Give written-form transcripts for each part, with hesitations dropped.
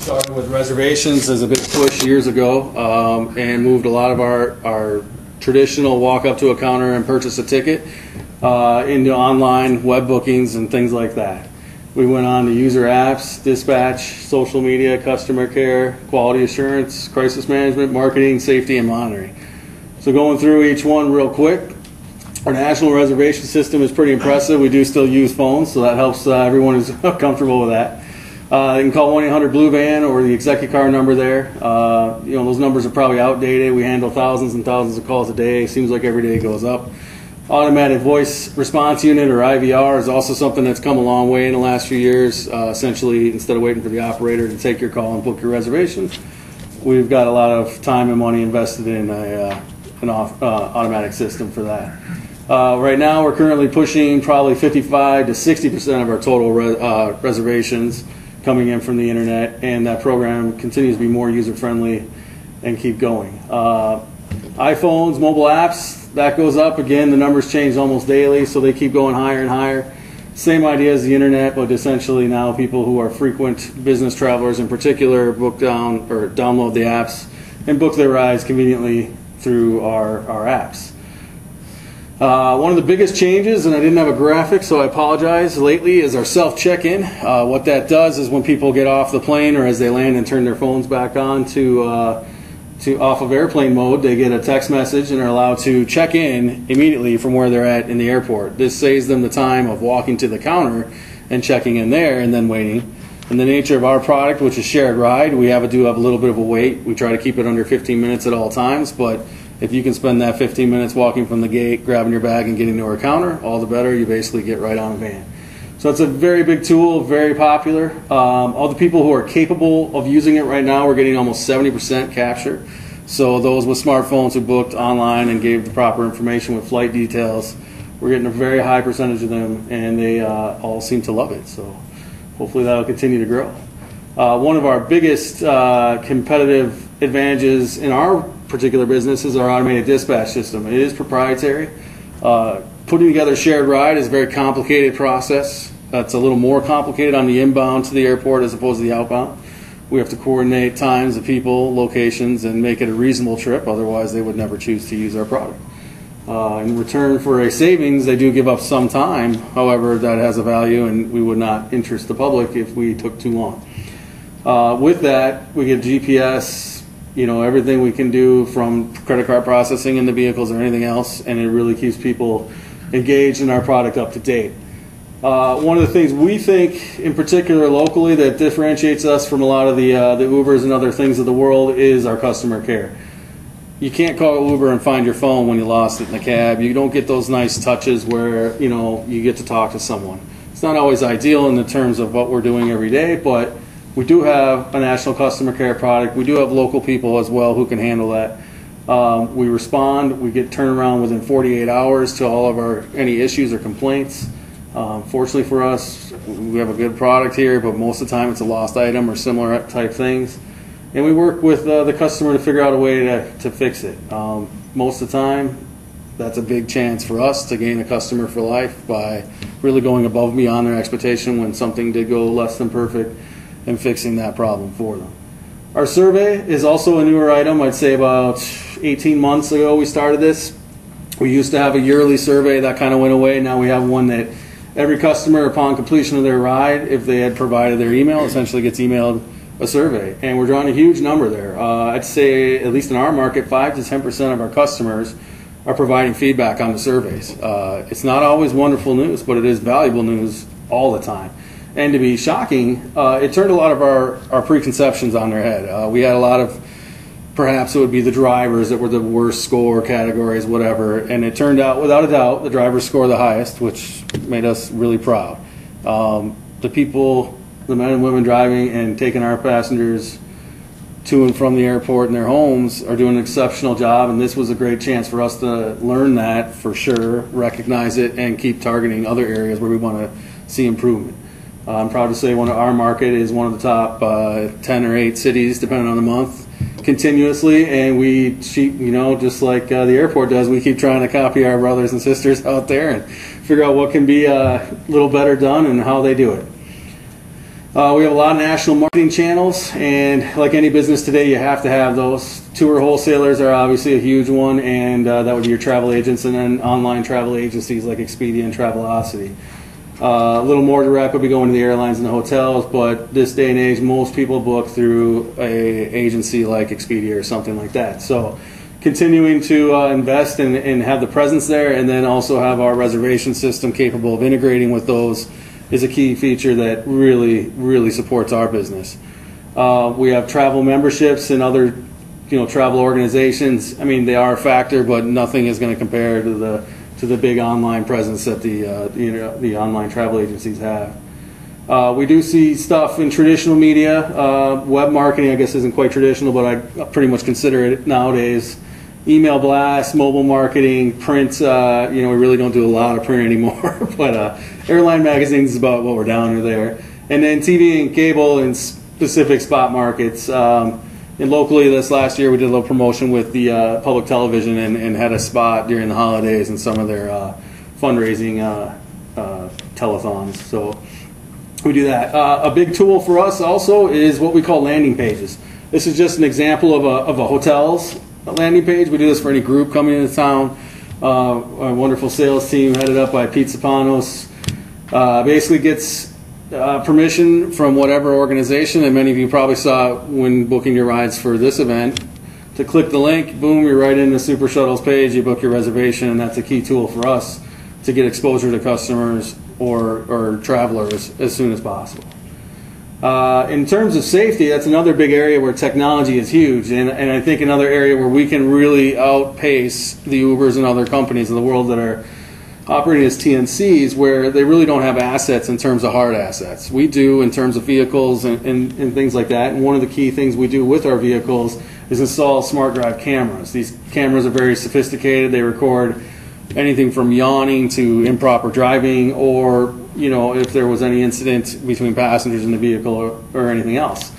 Started with reservations as a big push years ago, and moved a lot of our traditional walk up to a counter and purchase a ticket into online web bookings and things like that. We went on to user apps, dispatch, social media, customer care, quality assurance, crisis management, marketing, safety, and monitoring. So going through each one real quick, our national reservation system is pretty impressive. We do still use phones, so that helps everyone who's comfortable with that. You can call 1-800-BLUE-VAN or the executive card number there. Those numbers are probably outdated. We handle thousands and thousands of calls a day. Seems like every day it goes up. Automatic voice response unit, or IVR, is also something that's come a long way in the last few years. Essentially, instead of waiting for the operator to take your call and book your reservation, we've got a lot of time and money invested in an automatic system for that. Right now, we're currently pushing probably 55 to 60% of our total reservations coming in from the internet, and that program continues to be more user-friendly and keep going. iPhones, mobile apps, that goes up. Again, the numbers change almost daily, so they keep going higher and higher. Same idea as the internet, but essentially now people who are frequent business travelers in particular download the apps and book their rides conveniently through our apps. One of the biggest changes, and I didn't have a graphic, so I apologize, lately, is our self-check-in. What that does is when people get off the plane or as they land and turn their phones back on to off of airplane mode, they get a text message and are allowed to check in immediately from where they're at in the airport. This saves them the time of walking to the counter and checking in there and then waiting. And the nature of our product, which is shared ride, we do have a little bit of a wait. We try to keep it under 15 minutes at all times, but if you can spend that 15 minutes walking from the gate, grabbing your bag and getting to our counter, all the better. You basically get right on a van. So it's a very big tool, very popular. All the people who are capable of using it right now, we're getting almost 70% capture. So those with smartphones who booked online and gave the proper information with flight details, we're getting a very high percentage of them, and they all seem to love it. So hopefully that'll continue to grow. One of our biggest competitive advantages in our particular business is our automated dispatch system. It is proprietary. Putting together shared ride is a very complicated process. It's a little more complicated on the inbound to the airport as opposed to the outbound. We have to coordinate times of people, locations, and make it a reasonable trip. Otherwise, they would never choose to use our product. In return for a savings, they do give up some time. However, that has a value, and we would not interest the public if we took too long. With that, we get GPS, everything we can do from credit card processing in the vehicles or anything else, and it really keeps people engaged in our product up to date. One of the things we think in particular locally that differentiates us from a lot of the Ubers and other things of the world is our customer care. You can't call Uber and find your phone when you lost it in the cab. You don't get those nice touches where you get to talk to someone. It's not always ideal in the terms of what we're doing every day, but we do have a national customer care product. We do have local people as well who can handle that. We respond. We get turnaround within 48 hours to all of any issues or complaints. Fortunately for us, we have a good product here, but most of the time it's a lost item or similar type things. And we work with the customer to figure out a way to fix it. Most of the time, that's a big chance for us to gain a customer for life by really going above and beyond their expectation when something did go less than perfect and fixing that problem for them. Our survey is also a newer item. I'd say about 18 months ago we started this. We used to have a yearly survey that kind of went away. Now we have one that every customer, upon completion of their ride, if they had provided their email, essentially gets emailed a survey. And we're drawing a huge number there. I'd say, at least in our market, 5 to 10% of our customers are providing feedback on the surveys. It's not always wonderful news, but it is valuable news all the time. And to be shocking, it turned a lot of our preconceptions on their head. We had a lot of, perhaps it would be the drivers that were the worst score categories, whatever, and it turned out, without a doubt, the drivers score the highest, which made us really proud. The people, the men and women driving and taking our passengers to and from the airport and their homes are doing an exceptional job, and this was a great chance for us to learn that for sure, recognize it, and keep targeting other areas where we want to see improvement. I'm proud to say our market is one of the top 10 or 8 cities, depending on the month, continuously, and we keep, just like the airport does, we keep trying to copy our brothers and sisters out there and figure out what can be a little better done and how they do it. We have a lot of national marketing channels, and like any business today, you have to have those. Tour wholesalers are obviously a huge one, and that would be your travel agents, and then online travel agencies like Expedia and Travelocity. A little more direct would be going to the airlines and the hotels, but this day and age, most people book through a agency like Expedia or something like that. So continuing to invest and have the presence there, and then also have our reservation system capable of integrating with those is a key feature that really supports our business. We have travel memberships and other travel organizations. I mean, they are a factor, but nothing is going to compare to the big online presence that the online travel agencies have. We do see stuff in traditional media. Web marketing, I guess, isn't quite traditional, but I pretty much consider it nowadays. Email blasts, mobile marketing, print. We really don't do a lot of print anymore, but airline magazines is about what we're down to there. And then TV and cable in specific spot markets. And locally, this last year, we did a little promotion with the public television and had a spot during the holidays and some of their fundraising telethons. So we do that. A big tool for us also is what we call landing pages. This is just an example of a hotel's landing page. We do this for any group coming into town. Our wonderful sales team, headed up by Pete Sapanos, basically gets permission from whatever organization, and many of you probably saw when booking your rides for this event, to click the link, boom, you're right in the SuperShuttle's page, you book your reservation, and that's a key tool for us to get exposure to customers or travelers as soon as possible. In terms of safety, that's another big area where technology is huge, and I think another area where we can really outpace the Ubers and other companies in the world that are operating as TNCs, where they really don't have assets in terms of hard assets. We do in terms of vehicles and things like that, and one of the key things we do with our vehicles is install smart drive cameras. These cameras are very sophisticated. They record anything from yawning to improper driving, or if there was any incident between passengers in the vehicle or anything else.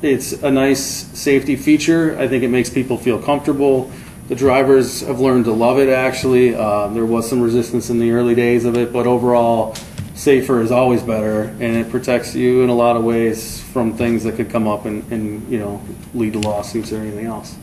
It's a nice safety feature. I think it makes people feel comfortable. The drivers have learned to love it, actually. There was some resistance in the early days of it, but overall, safer is always better, and it protects you in a lot of ways from things that could come up and lead to lawsuits or anything else.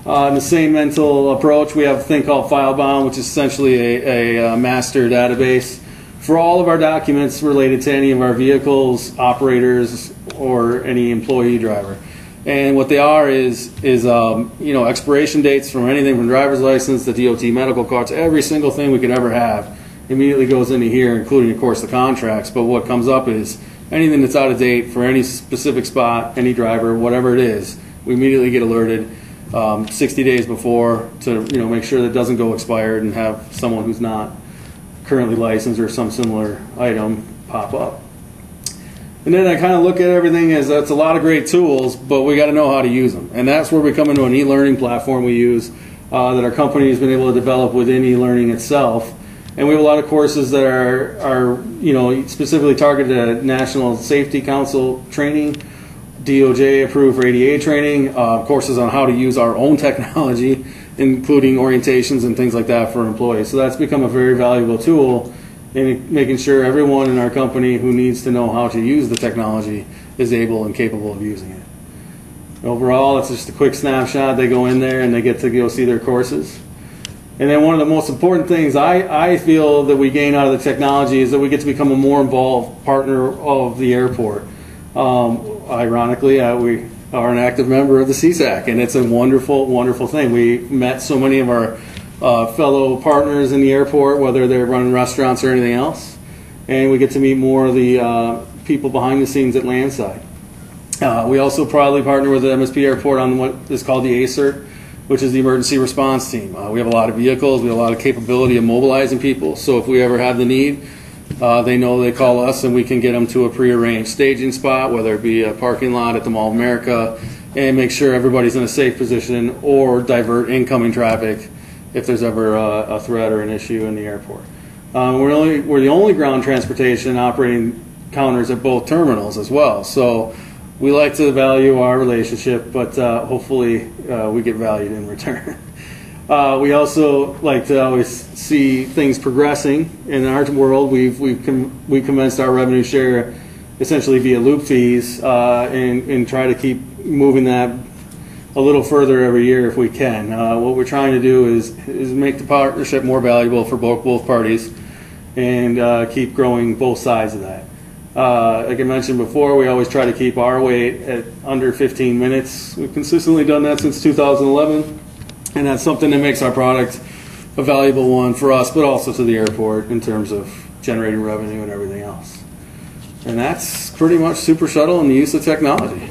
In the same mental approach, we have a thing called FileBound, which is essentially a master database for all of our documents related to any of our vehicles, operators, or any employee driver. And what they are is expiration dates from anything from driver's license to DOT medical cards. Every single thing we could ever have immediately goes into here, including, of course, the contracts. But what comes up is anything that's out of date for any specific spot, any driver, whatever it is, we immediately get alerted 60 days before to make sure that it doesn't go expired and have someone who's not currently licensed or some similar item pop up. And then I kind of look at everything as that's a lot of great tools, but we got to know how to use them. And that's where we come into an e-learning platform we use that our company has been able to develop within e-learning itself. And we have a lot of courses that are specifically targeted at National Safety Council training, DOJ approved for ADA training, courses on how to use our own technology, including orientations and things like that for employees. So that's become a very valuable tool in making sure everyone in our company who needs to know how to use the technology is able and capable of using it. Overall, it's just a quick snapshot. They go in there and they get to go see their courses. And then one of the most important things I feel that we gain out of the technology is that we get to become a more involved partner of the airport. Ironically, we are an active member of the CSAC, and it's a wonderful, wonderful thing. We met so many of our fellow partners in the airport, whether they're running restaurants or anything else, and we get to meet more of the people behind the scenes at landside. We also proudly partner with the MSP Airport on what is called the ACERT, which is the emergency response team. We have a lot of vehicles, we have a lot of capability of mobilizing people, so if we ever have the need, they know they call us and we can get them to a prearranged staging spot, whether it be a parking lot at the Mall of America, and make sure everybody's in a safe position, or divert incoming traffic if there's ever a threat or an issue in the airport. We're the only ground transportation operating counters at both terminals as well, so we like to value our relationship, but hopefully we get valued in return. We also like to always see things progressing in our world. We commenced our revenue share essentially via loop fees, and try to keep moving that a little further every year if we can. What we're trying to do is make the partnership more valuable for both parties, and keep growing both sides of that. Like I mentioned before, we always try to keep our wait at under 15 minutes. We've consistently done that since 2011, and that's something that makes our product a valuable one for us, but also to the airport in terms of generating revenue and everything else. And that's pretty much SuperShuttle and the use of technology.